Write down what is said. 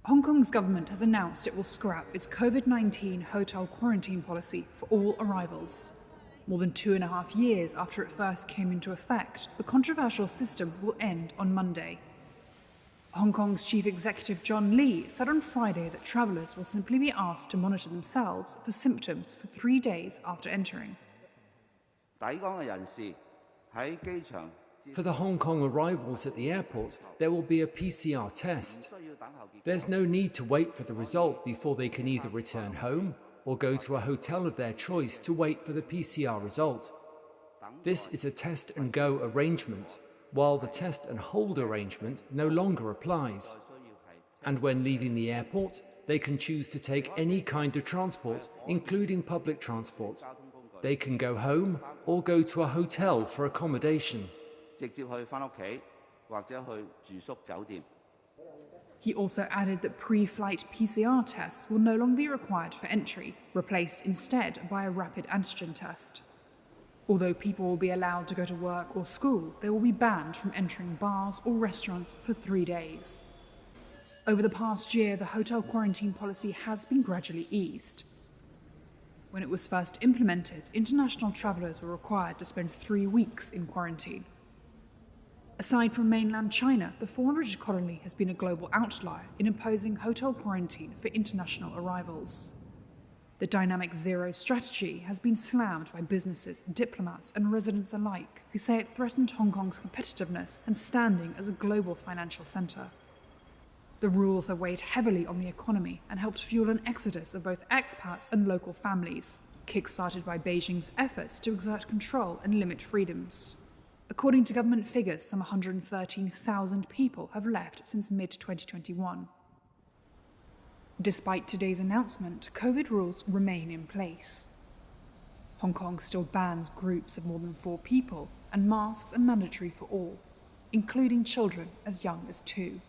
Hong Kong's government has announced it will scrap its COVID-19 hotel quarantine policy for all arrivals. More than 2.5 years after it first came into effect, the controversial system will end on Monday. Hong Kong's chief executive John Lee said on Friday that travellers will simply be asked to monitor themselves for symptoms for 3 days after entering. For the Hong Kong arrivals at the airport, there will be a PCR test. There's no need to wait for the result before they can either return home or go to a hotel of their choice to wait for the PCR result. This is a test and go arrangement, while the test and hold arrangement no longer applies. And when leaving the airport, they can choose to take any kind of transport, including public transport. They can go home or go to a hotel for accommodation. He also added that pre-flight PCR tests will no longer be required for entry, replaced instead by a rapid antigen test. Although people will be allowed to go to work or school, they will be banned from entering bars or restaurants for 3 days. Over the past year, the hotel quarantine policy has been gradually eased. When it was first implemented, international travellers were required to spend 3 weeks in quarantine. Aside from mainland China, the former British colony has been a global outlier in imposing hotel quarantine for international arrivals. The dynamic zero strategy has been slammed by businesses, diplomats and residents alike, who say it threatened Hong Kong's competitiveness and standing as a global financial centre. The rules have weighed heavily on the economy and helped fuel an exodus of both expats and local families, kick-started by Beijing's efforts to exert control and limit freedoms. According to government figures, some 113,000 people have left since mid-2021. Despite today's announcement, COVID rules remain in place. Hong Kong still bans groups of more than 4 people, and masks are mandatory for all, including children as young as 2.